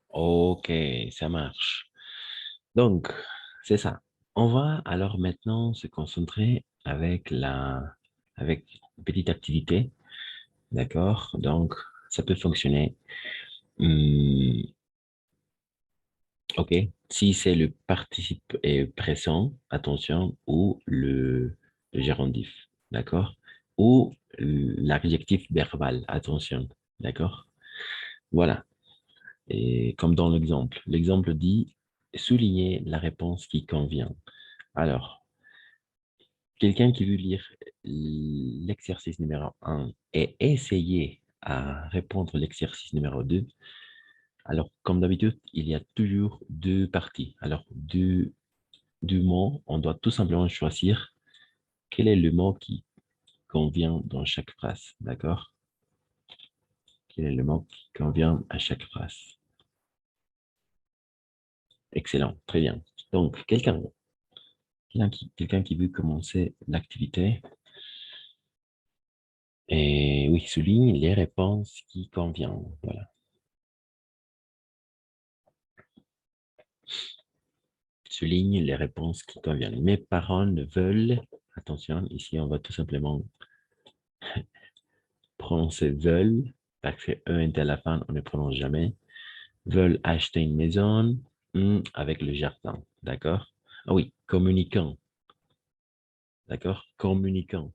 Ok, ça marche. Donc, c'est ça. On va alors maintenant se concentrer avec une petite activité. D'accord? Donc, ça peut fonctionner. Hum, OK. Si c'est le participe présent, attention, ou le gérondif. D'accord? Ou l'adjectif verbal, attention. D'accord? Voilà. Et comme dans l'exemple. L'exemple dit souligner la réponse qui convient. Alors, quelqu'un qui veut lire l'exercice numéro un et essayer à répondre l'exercice numéro 2. Alors, comme d'habitude, il y a toujours deux parties. Alors, deux mots, on doit tout simplement choisir quel est le mot qui convient dans chaque phrase. D'accord? Quel est le mot qui convient à chaque phrase? Excellent, très bien. Donc, quelqu'un qui veut commencer l'activité et oui, souligne les réponses qui conviennent. Voilà. Souligne les réponses qui conviennent. Mes parents ne veulent, attention, ici on va tout simplement prononcer veulent, parce que E est à la fin, on ne prononce jamais. Veulent acheter une maison avec le jardin. D'accord? Ah oui, communiquant. D'accord? Communiquant.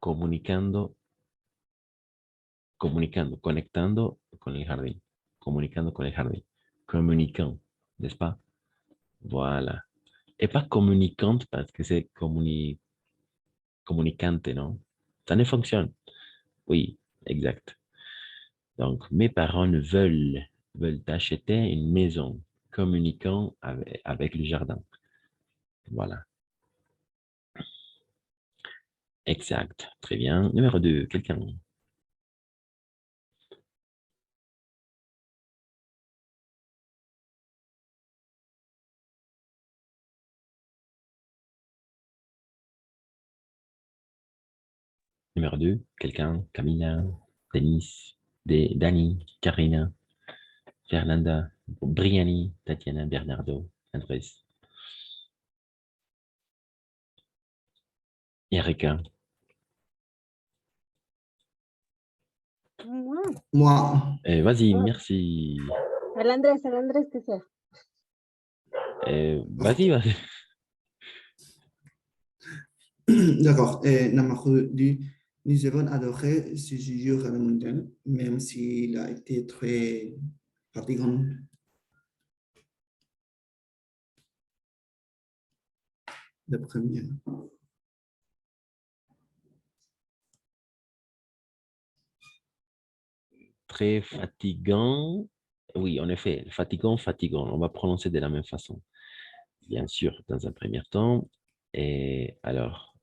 Comunicando, comunicando, conectando con el jardín. Comunicando con el jardín. Communicant, n'est-ce pas? Voilà. Et pas communicante parce que c'est communicante, non? Ça ne fonctionne. Oui, exact. Donc, mes parents veulent acheter une maison communiquant avec le jardin. Voilà. Exact. Très bien. Numéro 2, quelqu'un. Numéro 2, quelqu'un. Camilla, Denis, Dani, Karina, Fernanda, Briani, Tatiana, Bernardo, Andrés, Erika. Moi. Moi. Vas-y, merci. El Andrés, ¿qué sea? Vas-y, vas-y. D'accord. Namahu dit, nous avons adoré ce séjour à la montagne, même s'il a été très fatigant. La première. Très fatigant. Oui, en effet, fatigant, fatigant. On va prononcer de la même façon. Bien sûr, dans un premier temps. Et alors,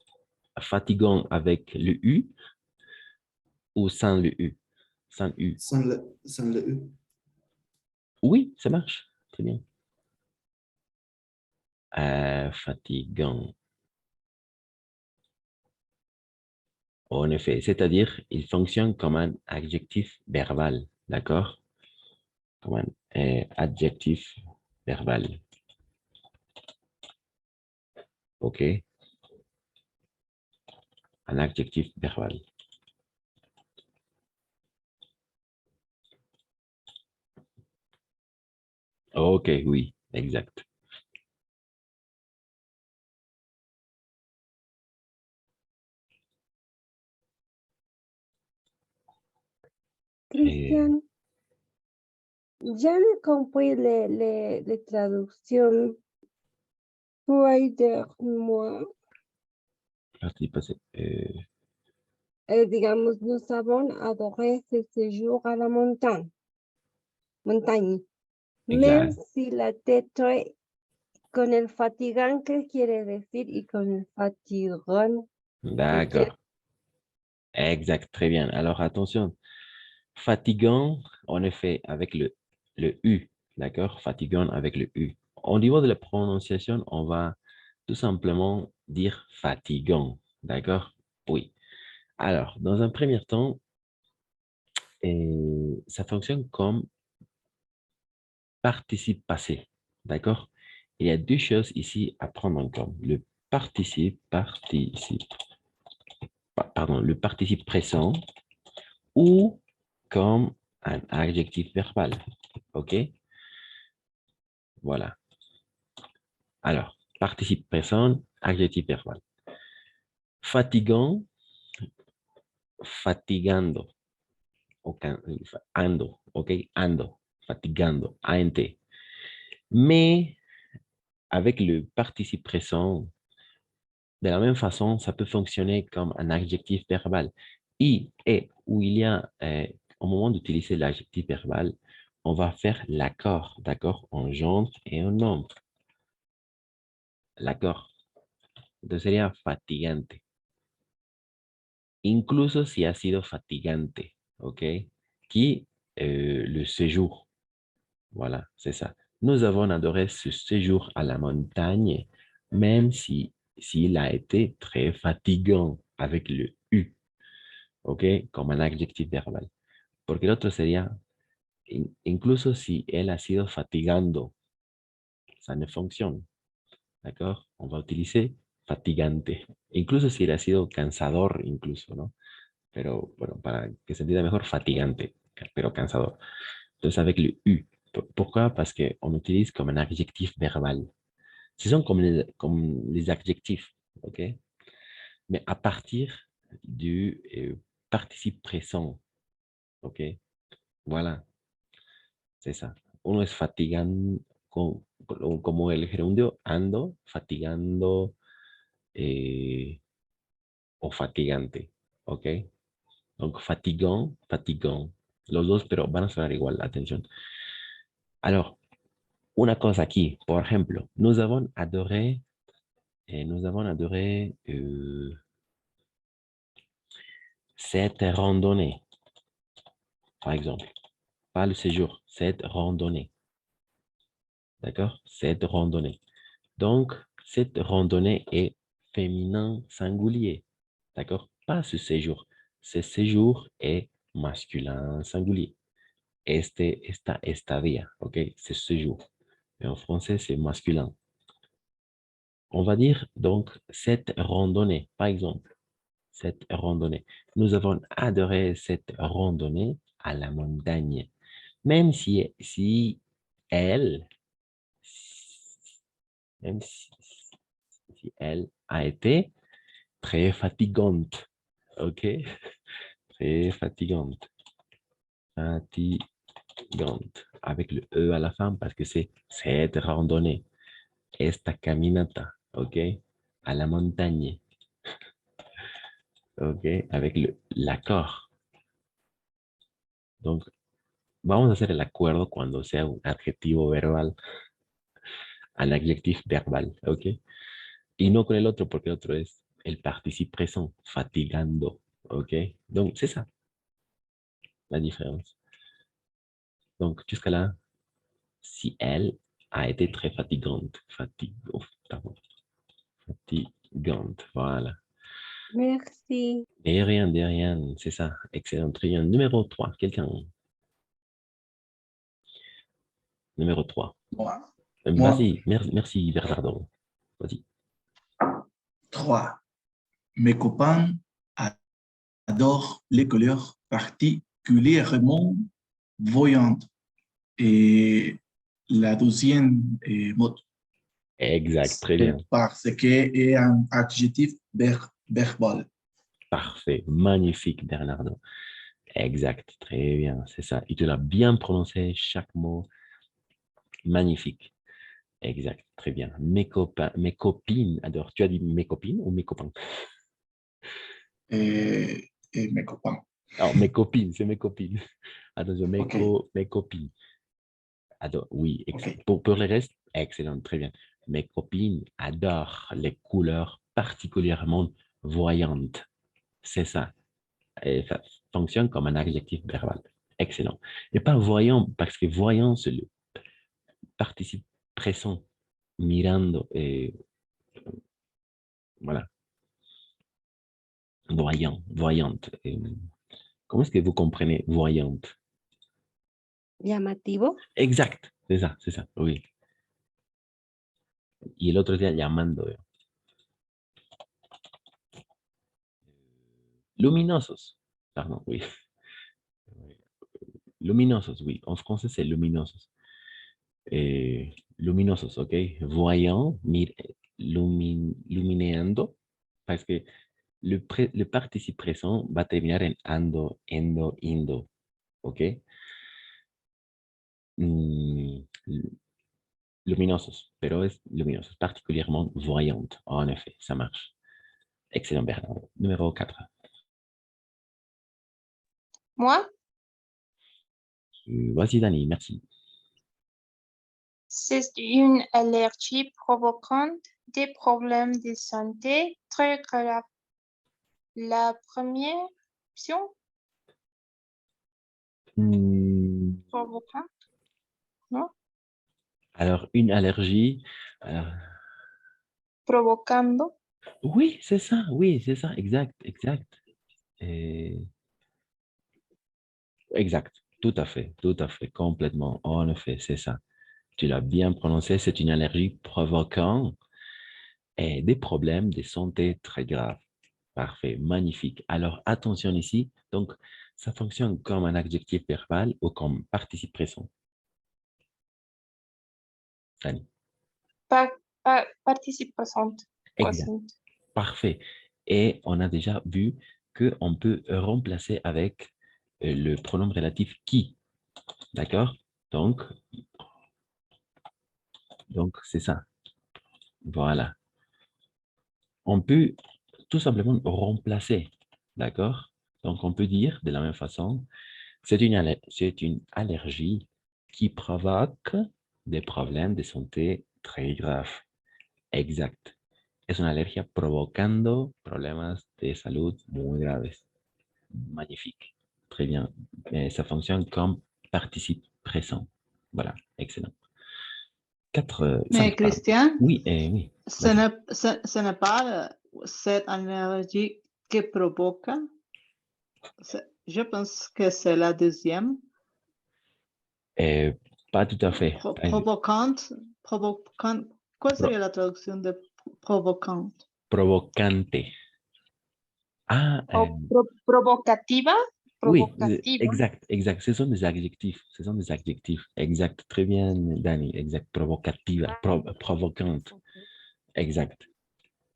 fatigant avec le U ou sans le U? Sans U. Sans le U. Oui, ça marche. Très bien. Fatigant. En effet, c'est-à-dire, il fonctionne comme un adjectif verbal. D'accord? Comme un adjectif verbal. OK? Un adjectif verbal. OK, oui, exact. Et Cristian, ya me compris les traductions. Moi, participe, digamos, nous avons adoré ce séjour à la montagne. Même exact. si la tête con el fatigán, ¿qué quiere decir? Y con el fatigón, ¿qué quiere? D'accord. Exact. Très bien. Alors, attention. Fatigant, en effet, avec le U. D'accord? Fatigant avec le U. Au niveau de la prononciation, on va tout simplement dire fatigant. D'accord? Oui. Alors, dans un premier temps, ça fonctionne comme participe passé. D'accord? Il y a deux choses ici à prendre en compte. Le le participe présent ou comme un adjectif verbal. OK? Voilà. Alors, participe présent, adjectif verbal. Fatigant, fatigando. Ando, OK? Ando, fatigando, ANT. Mais avec le participe présent, de la même façon, ça peut fonctionner comme un adjectif verbal. Où il y a, au moment d'utiliser l'adjectif verbal, on va faire l'accord, d'accord, en genre et en nombre. L'accord. Entonces sería fatigante. Incluso si ha sido fatigante, ¿ok? Qui, le séjour. Voilà, c'est ça. Nous avons adoré ce séjour à la montagne, même s'il a été très fatigant avec le U, ¿ok? Como un adjectif verbal. Porque el otro sería, incluso si él ha sido fatigando, ça ne fonctionne, ¿d'accord? On va utiliser fatigante. Incluso si él ha sido cansador, incluso, ¿no? Pero bueno, para que se entienda mejor, fatigante, pero cansador. Entonces, avec le U. Pourquoi? Parce qu'on utilise comme un adjectif verbal. Ce sont comme les adjectifs, OK? Mais à partir du participe présent, OK? Voilà, c'est ça. Uno es fatigando, como el gerundio ando, fatigando o fatigante, ¿ok? Donc, fatigant, fatigant. Los dos, pero van a sonar igual, atención. Alors, una cosa aquí, por ejemplo, nous avons adoré cette randonnée, par exemple. Pas le séjour, cette randonnée. D'accord? Cette randonnée. Donc, cette randonnée est féminin singulier. D'accord? Pas ce séjour. Ce séjour est masculin singulier. Esta estadía, OK? C'est séjour. Mais en français, c'est masculin. On va dire donc cette randonnée, par exemple. Cette randonnée. Nous avons adoré cette randonnée à la montagne. Même si elle, même si elle a été très fatigante. OK? Très fatigante. Fatigante. Avec le E à la fin parce que c'est cette randonnée. Esta caminata. OK? À la montagne. OK? Avec l'accord. Donc, vamos a hacer el acuerdo cuando sea un adjetivo verbal al adjectif verbal. OK? Y no con el otro porque el otro es el participe présent. Fatigando. OK? Donc, c'est ça la différence. Donc, jusqu'à là, si elle a été très fatigante. Fatigante, voilà. Merci. De rien, c'est ça. Excellent, très bien. Numéro 3, quelqu'un. Numéro 3. Moi, Vas-y, merci Bernardo. Vas-y. 3. Mes copains adorent les couleurs particulièrement voyantes. Et la deuxième mot, Exact, très bien. parce que est un adjectif verbal. Parfait, magnifique Bernardo. Exact, très bien, c'est ça. Et tu l'as bien prononcé, chaque mot. Magnifique. Exact, très bien. Mes copains, mes copines adorent. Tu as dit mes copines ou mes copains? Et mes copains. Alors, mes copines, c'est mes copines. Attention, Okay. mes copines. Adore, oui, Okay. pour le reste, excellent, très bien. Mes copines adorent les couleurs particulièrement voyantes. C'est ça. Et ça fonctionne comme un adjectif verbal. Excellent. Et pas voyant, parce que voyant, c'est le participe présent. Mirando, et voilà. Voyant, voyante. Et comment est-ce que vous comprenez voyante? llamativo. Exact, c'est ça, oui. Y el otro día llamando. Luminosos, pardon, oui. Luminosos, oui. En français, c'est luminosos. Luminosos, ¿ok? Voyant, lumineando, parce que le participe présent va terminar en ando, endo, indo, ¿ok? Mm, luminosos, pero es luminosos, particulièrement voyante. En effet, ça marche. Excellent, Bernard. Numéro 4. Moi, Vas-y, Dani, merci. c'est une allergie provoquant des problèmes de santé très graves. La première option provoquant, non? Alors, une allergie. Provocando. Oui, c'est ça, exact, exact. Et- Exact, tout à fait, complètement. En effet, c'est ça. Tu l'as bien prononcé, c'est une allergie provoquant des problèmes de santé très graves. Parfait, magnifique. Alors, attention ici. Donc, ça fonctionne comme un adjectif verbal ou comme participe présent. Dani. Participe présente. Exact. Parfait. Et on a déjà vu qu'on peut remplacer avec le pronom relatif qui. D'accord? Donc, c'est ça. Voilà. On peut tout simplement remplacer. D'accord? Donc, on peut dire de la même façon, c'est une allergie qui provoque des problèmes de santé très graves. Exact. Es una alergia provocando problemas de salud muy graves. Magnifique. Très bien. Mais ça fonctionne comme participe présent. Voilà. Excellent. 4, Mais 5. Christian, Oui, oui. ce n'est pas cette allergie qui provoque. Je pense que c'est la deuxième. Pas tout à fait. Provocante. ¿Cuál sería la traducción de provocante? Provocante. Ah, Provocativa. oui, Provocativa. exact, exact. Ce sont des adjectifs. Ce sont des adjectifs. Exact. Très bien, Dani. Exact. Provocativa. Provocante. Exact.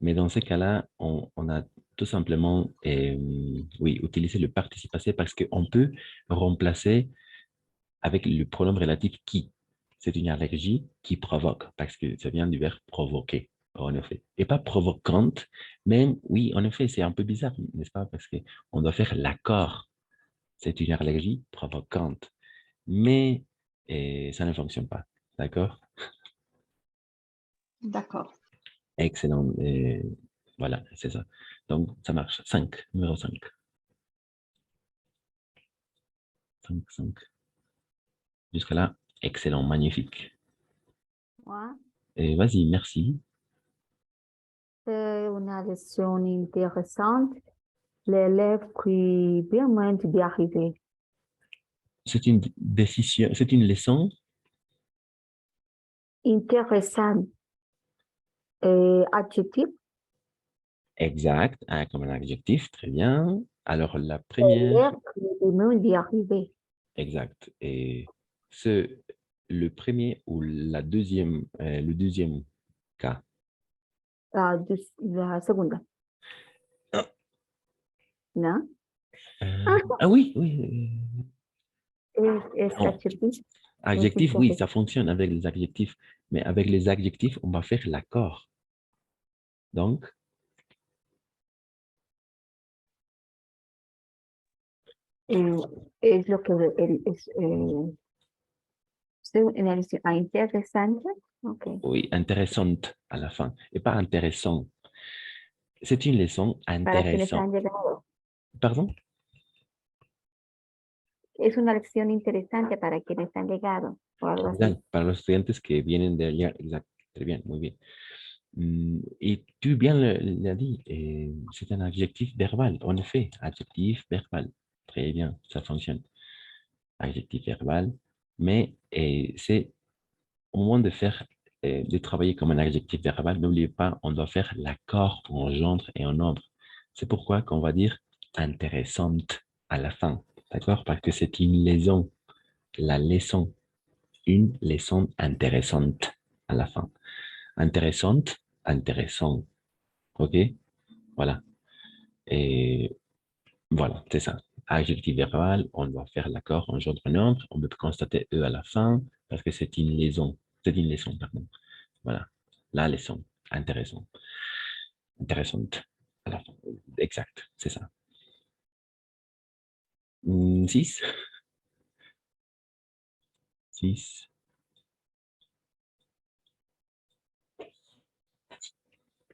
Mais dans ce cas-là, on a tout simplement, oui, utilisé le participe passé parce qu'on peut remplacer avec le pronom relatif qui. C'est une allergie qui provoque parce que ça vient du verbe provoquer, en effet. Et pas provocante, même, oui, en effet, c'est un peu bizarre, n'est-ce pas? Parce qu'on doit faire l'accord. C'est une allergie provocante. Mais ça ne fonctionne pas. D'accord? D'accord. Excellent. Voilà, c'est ça. Donc, ça marche. 5, numéro 5. 5, 5. Jusqu'à là, excellent, magnifique. Moi, Et vas-y, merci. c'est une leçon intéressante. L'élève qui vient d'y arriver. C'est une décision, c'est une leçon. Intéressant. Adjectif. Exact, comme un adjectif, très bien. Alors, la première. L'élève qui vient d'y arriver. Exact. Et le premier ou le deuxième cas. La seconde. Ah. Non? Oui, oui. Est Non. adjectif. Adjectif, oui, ça fonctionne avec les adjectifs. Mais avec les adjectifs, on va faire l'accord. Donc, Es lo que c'est une leçon intéressante. Ok. oui, intéressante à la fin. Et pas intéressant. C'est une leçon Para quienes han intéressante. llegado. Pardon? Es una lección interesante para quienes han llegado. O algo así. Exact. Para los estudiantes que vienen de allá. Exact. Très bien, muy bien. Et tu bien l'as dit, c'est un adjectif verbal, en effet, adjectif verbal. Très bien, ça fonctionne. Adjectif verbal, Mais c'est au moment de faire, de travailler comme un adjectif verbal, n'oubliez pas, on doit faire l'accord en gendre et en nombre. C'est pourquoi qu'on va dire intéressante à la fin, d'accord? Parce que c'est une liaison, la leçon, une leçon intéressante à la fin. Intéressante, intéressant, ok? Voilà. Et voilà, c'est ça. Adjectif verbal, on doit faire l'accord en gendre et nombre. On peut constater E à la fin parce que c'est une liaison. C'est une leçon, pardon. Voilà. La leçon. Intéressant. Intéressante. À la fin. Exact. C'est ça. 6. 6.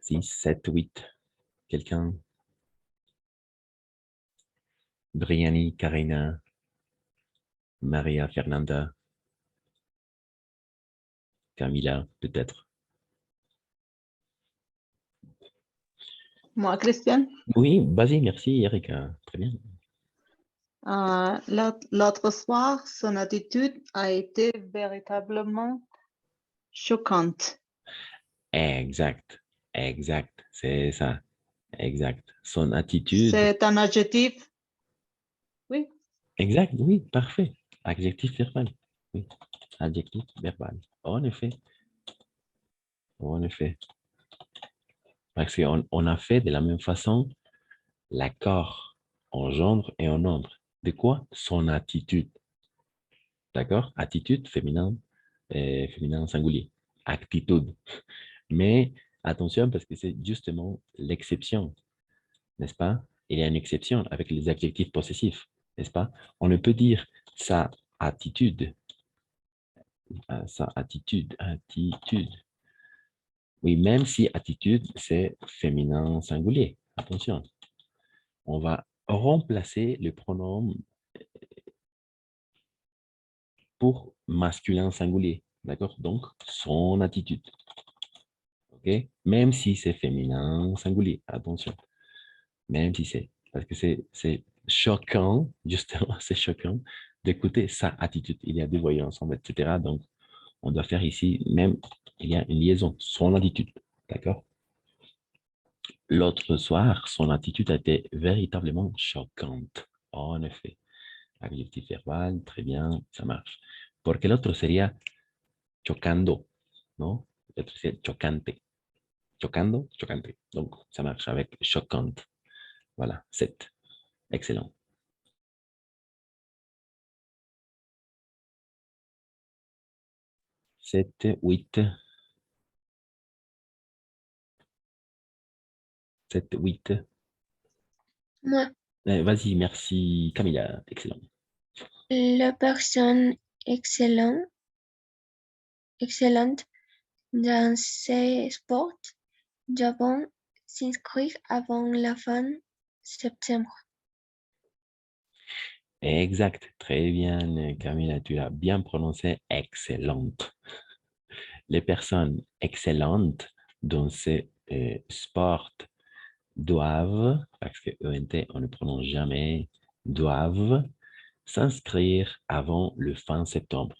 6, 7, 8. Quelqu'un? Briani, Karina, Maria, Fernanda, Camila, peut-être. Moi, Christiane, Oui, vas-y, merci, Erika. Très bien. l'autre soir, son attitude a été véritablement choquante. Exact. Exact. C'est ça. Exact. Son attitude. C'est un adjectif. Oui, Exact, oui, parfait. Adjectif verbal. Oui, adjectif verbal. En effet. En effet. Parce qu'on a fait de la même façon l'accord en gendre et en nombre. De quoi? Son attitude. D'accord? Attitude, féminin, féminin singulier. Attitude. Mais attention parce que c'est justement l'exception, n'est-ce pas? Il y a une exception avec les adjectifs possessifs, n'est-ce pas? On ne peut dire sa attitude. Sa attitude. Oui, même si attitude, c'est féminin singulier. Attention. On va remplacer le pronom pour masculin singulier. D'accord? Donc, son attitude. OK? Même si c'est féminin singulier. Attention. Même si c'est. Parce que c'est choquant, justement, c'est choquant d'écouter sa attitude. Il y a deux voyants ensemble, etc. Donc, on doit faire ici, même, il y a une liaison. Son attitude. D'accord? L'autre soir, son attitude a été véritablement choquante. En effet. Adjectif verbal, très bien, ça marche. Porque el otro sería chocando, ¿no? El otro sería chocante. Chocando, chocante. Donc, ça marche avec choquante. Voilà, 7. Excellent. Sept, 8. 7, 8. Moi, Vas-y, merci Camilla. Excellent. la personne excellente dans ces sports doivent s'inscrire avant la fin septembre. Exact. Très bien, Camilla. Tu as bien prononcé excellente. Les personnes excellentes dans ces sports doivent, parce que ENT, on ne prononce jamais, doivent s'inscrire avant le fin septembre.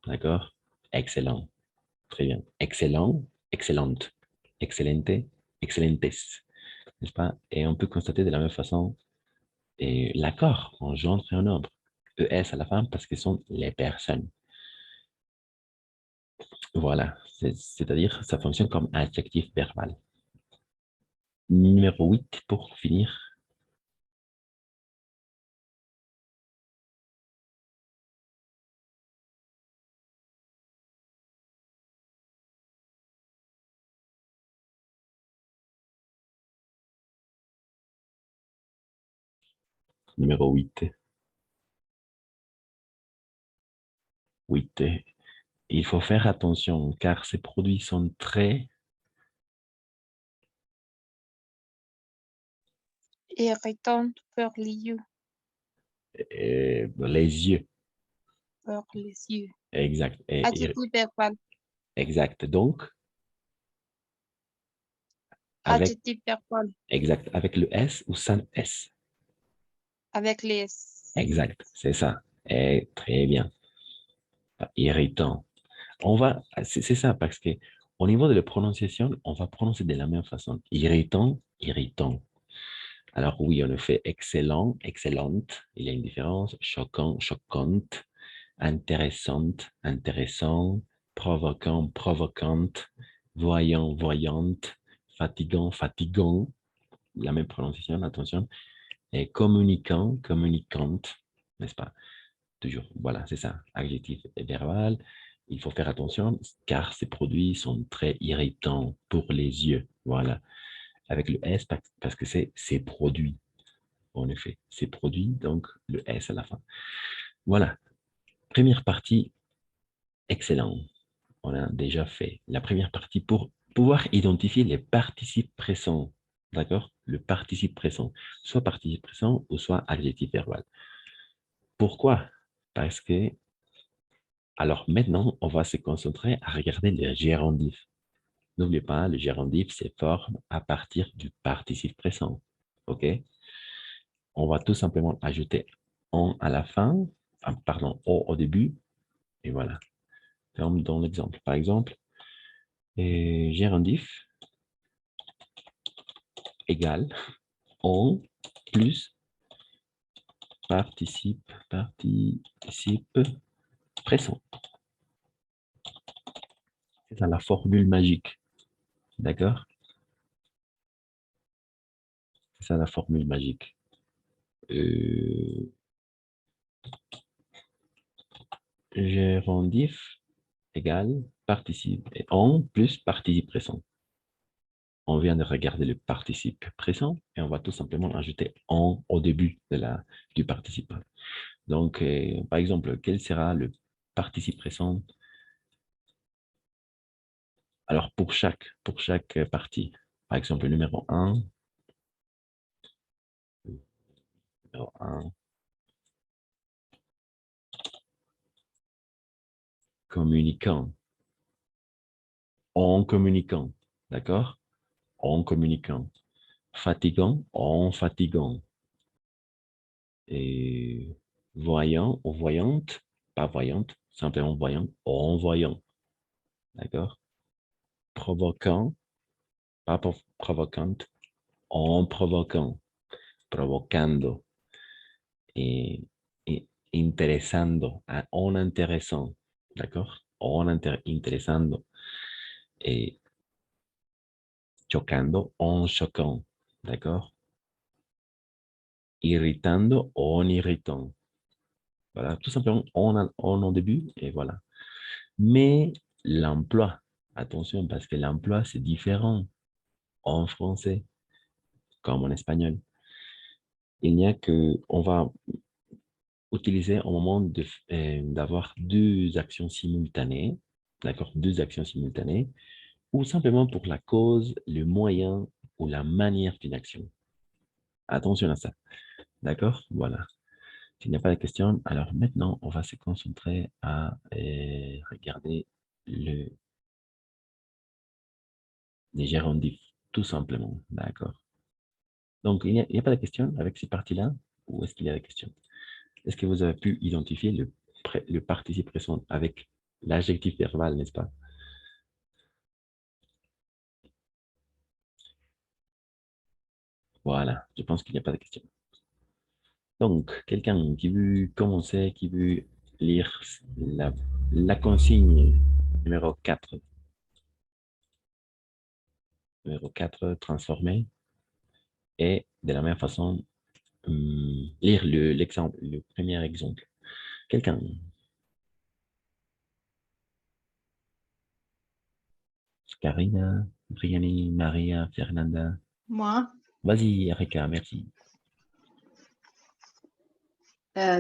D'accord? Excellent. Très bien. Excellent, excellente, excellente, excellentes. N'est-ce pas? Et on peut constater de la même façon l'accord en gendre et en nombre. ES à la fin parce que ce sont les personnes. Voilà. C'est-à-dire, ça fonctionne comme adjectif verbal. Numéro 8 pour finir. Numéro 8. 8. Il faut faire attention car ces produits sont très Irritant pour les yeux. les yeux. Pour les yeux. Exact. Adjectif verbal. Exact. Donc, avec, Adjectif verbal. exact. Avec le S ou sans S. Avec les S. Exact. C'est ça. Et très bien. Irritant. C'est ça, parce que au niveau de la prononciation, on va prononcer de la même façon. Irritant, irritant. Alors oui, en effet, excellent, excellente, il y a une différence. Choquant, choquante. Intéressante, intéressant. Provoquant, provocante. Voyant, voyante. Fatigant, fatigant. La même prononciation, attention. Et communicant, communicante, n'est-ce pas? Toujours, voilà, c'est ça. Adjectif et verbal. Il faut faire attention car ces produits sont très irritants pour les yeux. Voilà. Avec le S parce que c'est ces produits. En effet, ces produits, donc le S à la fin. Voilà. Première partie, excellent. On a déjà fait la première partie pour pouvoir identifier les participes présents. D'accord? Le participe présent. Soit participe présent ou soit adjectif verbal. Pourquoi? Parce que, alors maintenant, on va se concentrer à regarder les gérondifs. N'oubliez pas, le gérondif se forme à partir du participe présent. OK? On va tout simplement ajouter on à la fin, pardon, au début, et voilà. Comme dans l'exemple. Par exemple, gérondif égale on plus participe présent. C'est ça la formule magique. D'accord? C'est ça la formule magique. Gérondif égale participe et on plus participe présent. On vient de regarder le participe présent et on va tout simplement ajouter on au début du participe. Donc, par exemple, quel sera le participe présent? Alors, pour chaque partie, par exemple, le numéro 1, communicant, en communiquant, d'accord? En communiquant. Fatigant, en fatigant. Et voyant ou voyante, pas voyante, simplement voyant, en voyant. D'accord? Provoquant, pas provocante, en provoquant, provocando. Et interesando, en intéressant. D'accord? En interesando. Et chocando, en choquant. D'accord? Irritando, en irritant. Voilà, tout simplement, on au début, et voilà. Mais l'emploi, attention, parce que l'emploi, c'est différent en français comme en espagnol. Il n'y a que, on va utiliser au moment d'avoir deux actions simultanées, d'accord, deux actions simultanées, ou simplement pour la cause, le moyen ou la manière d'une action. Attention à ça, d'accord? Voilà. S'il n'y a pas de questions, alors maintenant, on va se concentrer à regarder les gérondifs, tout simplement, d'accord? Donc, il n'y a pas de questions avec ces parties-là, ou est-ce qu'il y a des questions? Est-ce que vous avez pu identifier le participe présent avec l'adjectif verbal, n'est-ce pas? Voilà, je pense qu'il n'y a pas de questions. Donc, quelqu'un qui veut commencer, qui veut lire la consigne numéro 4. Numéro 4, transformer. Et de la même façon, lire l'exemple, le premier exemple. Quelqu'un. Karina, Briani, Maria, Fernanda. Moi, Vas-y, Erika, merci.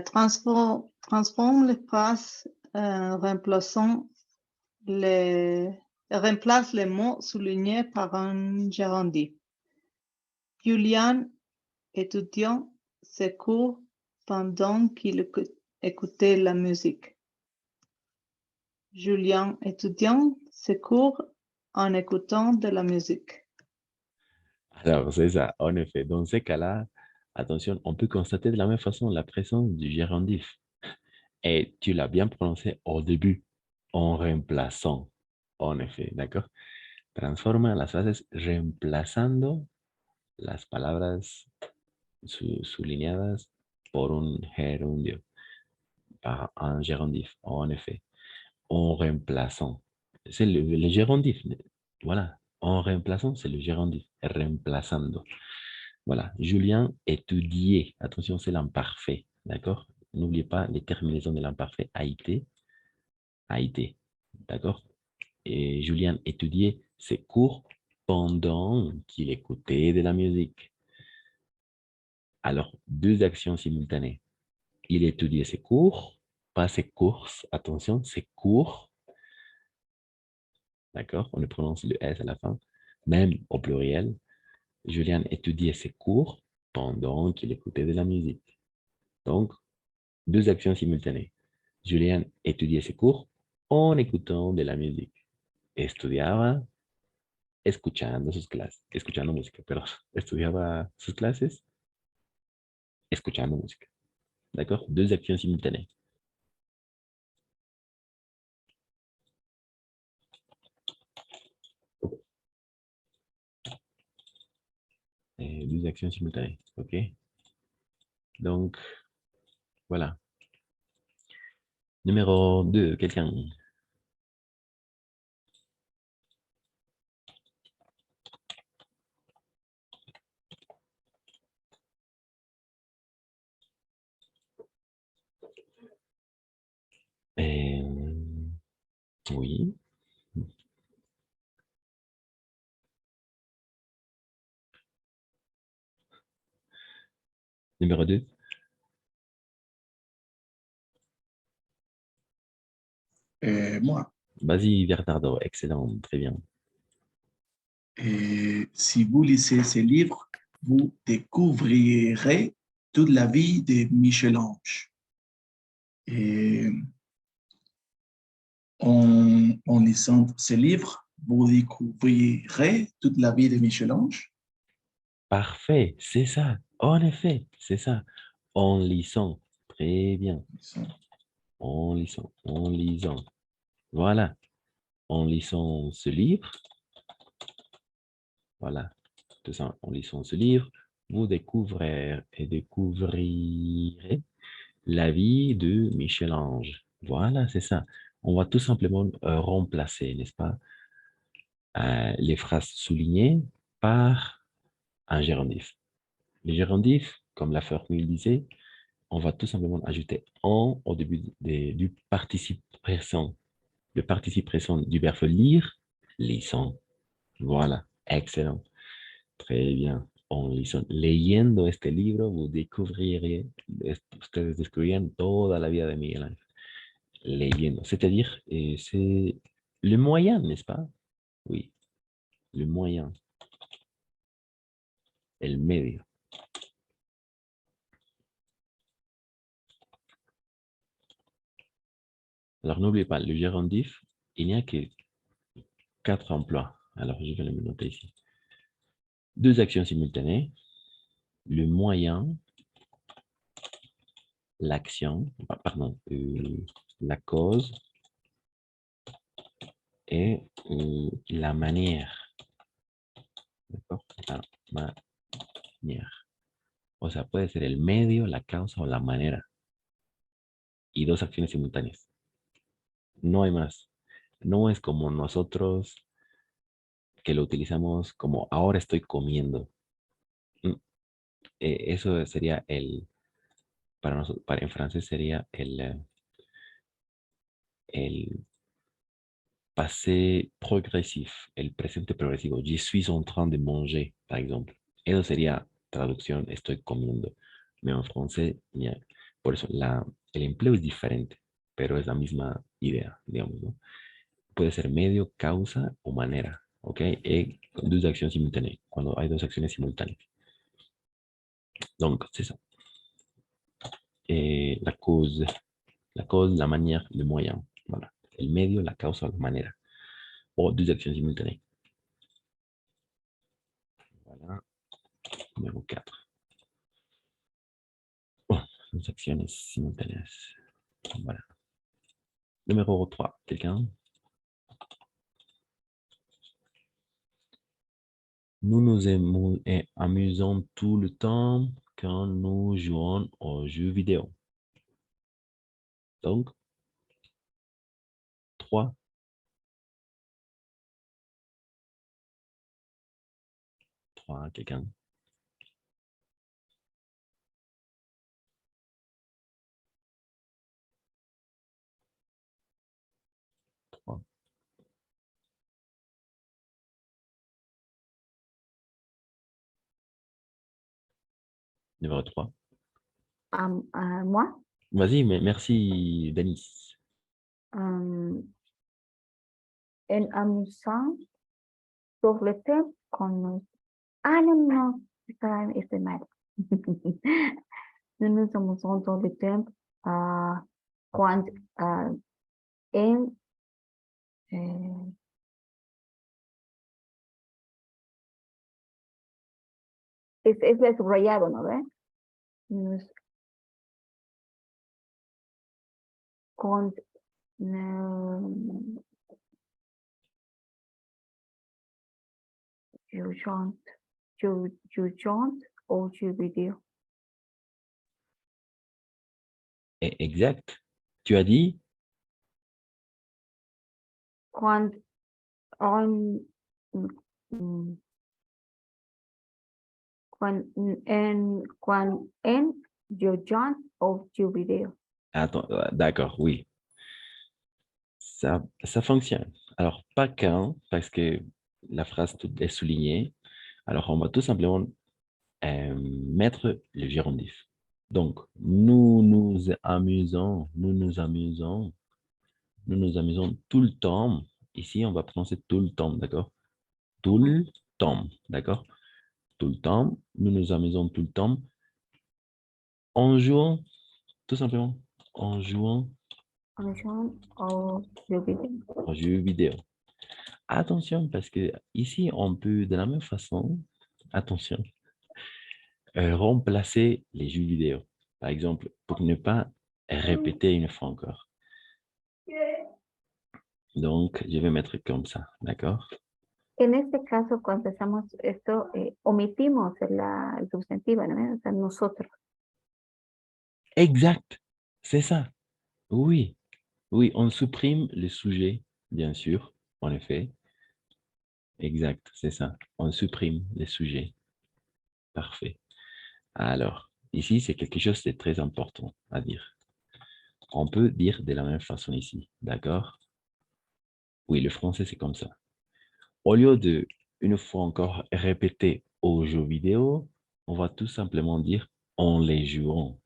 transforme les phrases remplace les mots soulignés par un gérondif. Julian, étudiant, ses cours pendant qu'il écoutait la musique. Julien, étudiant, ses cours en écoutant de la musique. Alors, c'est ça, en effet. Dans ces cas-là, attention, on peut constater de la même façon la présence du gérondif. Et tu l'as bien prononcé au début, en remplaçant. En effet, d'accord? Transforma las frases reemplazando las palabras sublineadas por un gerundio, par un gérondif, en effet. En remplaçant. C'est le gérondif. Voilà. En remplaçant, c'est le gérondif. Remplaçando. Voilà. Julien étudiait. Attention, c'est l'imparfait. D'accord? N'oubliez pas les terminaisons de l'imparfait. A été. A été. D'accord? Et Julien étudiait ses cours pendant qu'il écoutait de la musique. Alors, deux actions simultanées. Il étudiait ses cours, pas ses courses. Attention, ses cours. D'accord? On le prononce le S à la fin. Même au pluriel. Julien étudiait ses cours pendant qu'il écoutait de la musique. Donc, deux actions simultanées. Julien étudiait ses cours en écoutant de la musique. Estudiaba escuchando sus clases, escuchando música, pero estudiaba sus clases escuchando música. D'accord? Deux actions simultanées. Deux actions simultanées. OK? Donc, voilà. Numéro 2, quelqu'un. Oui. Numéro 2. Moi, Vas-y, Bernardo. Excellent. Très bien. si vous lisez ce livre, vous découvrirez toute la vie de Michel-Ange. Et en lisant ce livre, vous découvrirez toute la vie de Michel-Ange. Parfait. C'est ça. En effet, c'est ça. En lisant. Très bien. En lisant. En lisant. Voilà. En lisant ce livre. Voilà. Tout ça. En lisant ce livre, vous découvrirez la vie de Michel-Ange. Voilà, c'est ça. On va tout simplement remplacer, n'est-ce pas, les phrases soulignées par un gérondif. Les gérondifs, comme la formule disait, on va tout simplement ajouter en au début du participe présent. Le participe présent du verbe lire, lisant. Voilà, excellent. Très bien. En lisant. Leyendo este libro, vous découvrirez, ustedes descubrirían toda la vida de Miguel Ángel. Leyendo. C'est-à-dire, c'est le moyen, n'est-ce pas? Oui, le moyen. El medio. Alors, n'oubliez pas, le gérondif, il n'y a que 4 emplois. Alors, je vais le noter ici. Deux actions simultanées. Le moyen, l'action, pardon, la cause et la manière. D'accord? La manière. O sea, puede ser el medio, la causa o la manera. Y dos acciones simultáneas. No hay más. No es como nosotros que lo utilizamos como ahora estoy comiendo. Eso sería para nosotros, en francés sería el passé progresif, el presente progresivo. Je suis en train de manger, par exemple. Eso sería traducción, estoy comiendo. Pero en francés, por eso el empleo es diferente, pero es la misma idea, digamos, ¿no? Puede ser medio, causa o manera, ¿ok? Con dos acciones simultáneas, cuando hay dos acciones simultáneas. Donc, c'est ça. La cause, la manière, le moyen. Voilà. El medio, la causa o la manera. O deux actions simultanées. Voilà. Numéro 4. Oh, dos acciones simultáneas. Voilà. Numéro 3, quelqu'un? Nous nous amusons tout le temps quand nous jouons aux jeux vidéo. Donc, 3, 3, quelqu'un? 3. Numéro 3. Moi, Vas-y, mais merci, Denis. en amusant sur le thème qu'on nous... Ah non, non, c'est mal. Nous nous amusons sur le thème quand en... es de subrayado, ¿no ves? Con... you don't ou jeux vidéo. Exact. Tu as dit? Quand on... Quand en you don't ou jeux vidéo. Attends, d'accord, oui. Ça fonctionne. Alors, pas quand, parce que la phrase est soulignée. Alors, on va tout simplement mettre le gérondif. Donc, nous nous amusons tout le temps. Ici, on va prononcer tout le temps, d'accord? Tout le temps, d'accord? Tout le temps, nous nous amusons tout le temps en jouant, tout simplement, en jouant En jouant aux jeux vidéo. aux jeux vidéo. Attention, parce que ici, on peut de la même façon, attention, remplacer les jeux vidéo. Par exemple, pour ne pas répéter une fois encore. Donc, je vais mettre comme ça, d'accord? En este caso, cuando hacemos esto, omitimos el substantivo, ¿no? O sea, nosotros. Exact, c'est ça. Oui, oui, on supprime le sujet, bien sûr, en effet. Exact, c'est ça. On supprime les sujets. Parfait. Alors, ici, c'est quelque chose de très important à dire. On peut dire de la même façon ici, d'accord? Oui, le français, c'est comme ça. Au lieu de, une fois encore, répéter aux jeux vidéo, on va tout simplement dire en les jouant.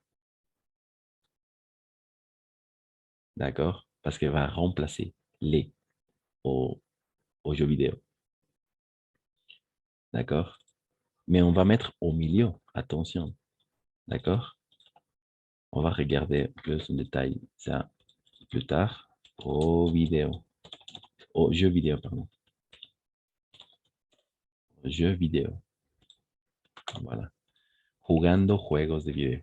D'accord? Parce qu'elle va remplacer les aux jeux vidéo. D'accord? Mais on va mettre au milieu. Attention. D'accord? On va regarder plus en détail ça plus tard. Aux vidéos. Aux jeux vidéo, pardon. Jeux vidéo. Voilà. Jugando juegos de video.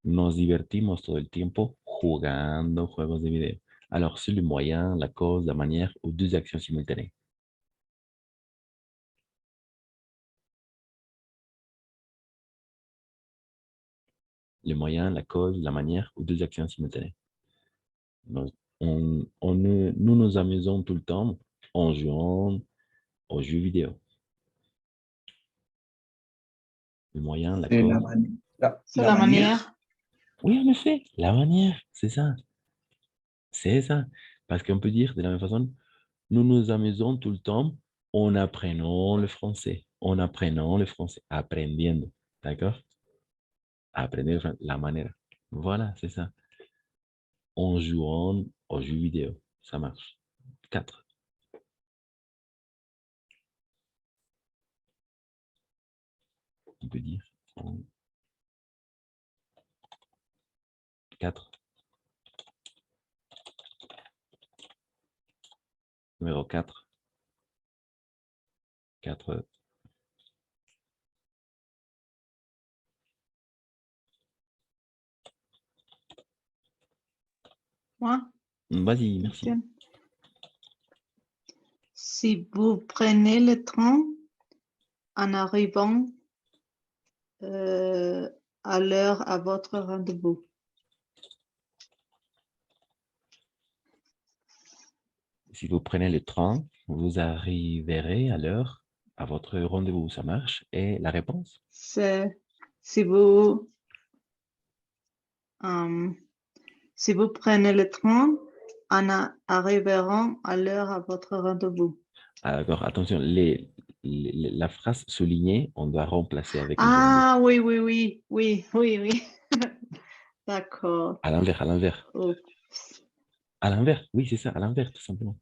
Nos divertimos todo el tiempo jugando juegos de video. Alors, c'est le moyen, la cause, la manière ou deux actions simultanées. Le moyen, la cause, la manière ou deux actions simultanées. Nous nous amusons tout le temps en jouant aux jeux vidéo. Le moyen, la C'est cause. C'est la manière. Oui, en effet, la manière, c'est ça. C'est ça. Parce qu'on peut dire de la même façon, nous nous amusons tout le temps en apprenant le français. En apprenant le français. Aprendiendo. D'accord? Aprender la manière. Voilà, c'est ça. En jouant aux jeux vidéo. Ça marche. 4. On peut dire 4. Numéro 4. 4. Moi, Vas-y, merci. Christiane. Si vous prenez le train en arrivant à l'heure à votre rendez-vous. Si vous prenez le train, vous arriverez à l'heure à votre rendez-vous. Ça marche? Et la réponse? C'est si vous prenez le train en arriveront à l'heure à votre rendez-vous. Ah, d'accord, attention, la phrase soulignée, on doit remplacer avec le Ah oui, oui, oui, oui, oui, oui. D'accord. à l'envers, à l'envers. Oups. À l'envers, oui, c'est ça, à l'envers, tout simplement.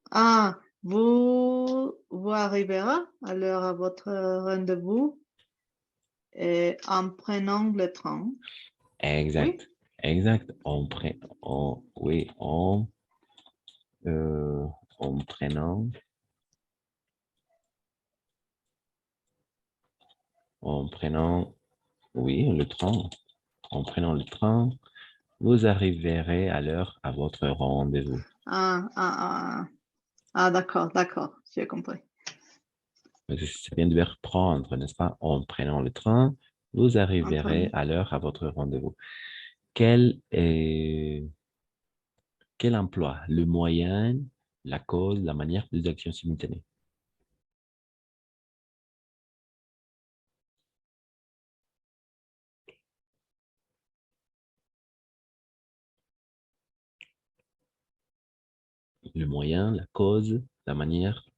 Ah, vous arriverez à l'heure à votre rendez-vous en prenant le train. Exact, exact. Oui, en prenant, oui, le train. En prenant le train, vous arriverez à l'heure à votre rendez-vous. D'accord, d'accord, j'ai compris. Ça vient de verbe prendre, n'est-ce pas? En prenant le train, vous arriverez à l'heure à votre rendez-vous. Quel emploi? Le moyen, la cause, la manière, deux actions simultanées. Le moyen, la cause, la manière.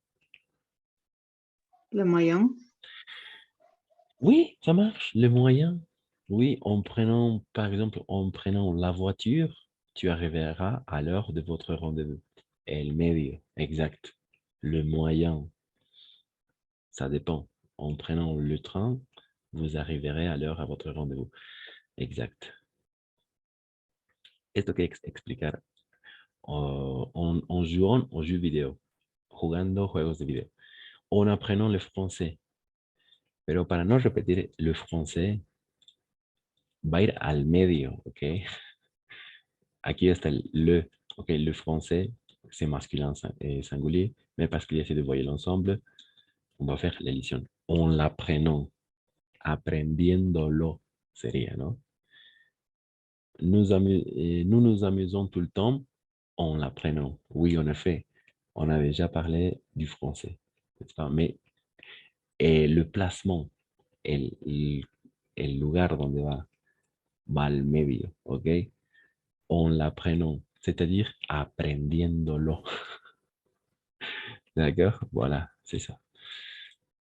Le moyen. Oui, ça marche. Le moyen. Oui, en prenant, par exemple, en prenant la voiture, tu arriveras à l'heure de votre rendez-vous. El medio, exact. Le moyen, ça dépend. En prenant le train, vous arriverez à l'heure à votre rendez-vous. Exact. Esto que explicar en jouant aux jeux vidéo, jugando juegos de video, en apprenant le français. Pero para no repetir le français, va a ir al medio, ¿ok? Aquí está el le, ¿ok? Le français, c'est masculin et singulier, mais parce qu'il y a ces deux voyelles ensemble, on va faire l'addition. En l'apprenant, aprendiéndolo, sería, ¿no? Nous nous amusons tout le temps en l'apprenant. Oui, en effet, on a déjà parlé du français, n'est-ce pas? Mais le placement, el lugar donde va al medio, ¿ok? En l'apprenant, c'est-à-dire aprendiéndolo. D'accord? Voilà, c'est ça.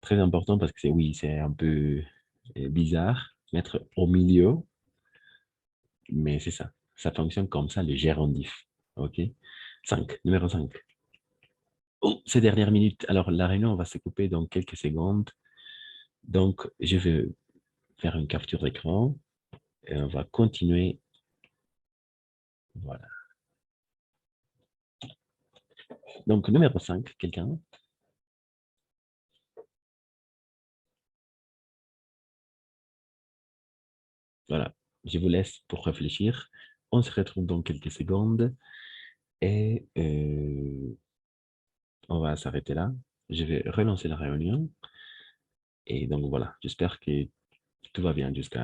Très important parce que c'est un peu bizarre, mettre au milieu, mais c'est ça. Ça fonctionne comme ça, le gérondif. OK? 5, numéro 5. Oh, ces dernières minutes. Alors, la réunion va se couper dans quelques secondes. Donc, je vais faire une capture d'écran et on va continuer. Voilà. Donc, numéro 5, quelqu'un? Voilà. Je vous laisse pour réfléchir. On se retrouve dans quelques secondes et on va s'arrêter là. Je vais relancer la réunion. Et donc, voilà. J'espère que tout va bien jusqu'à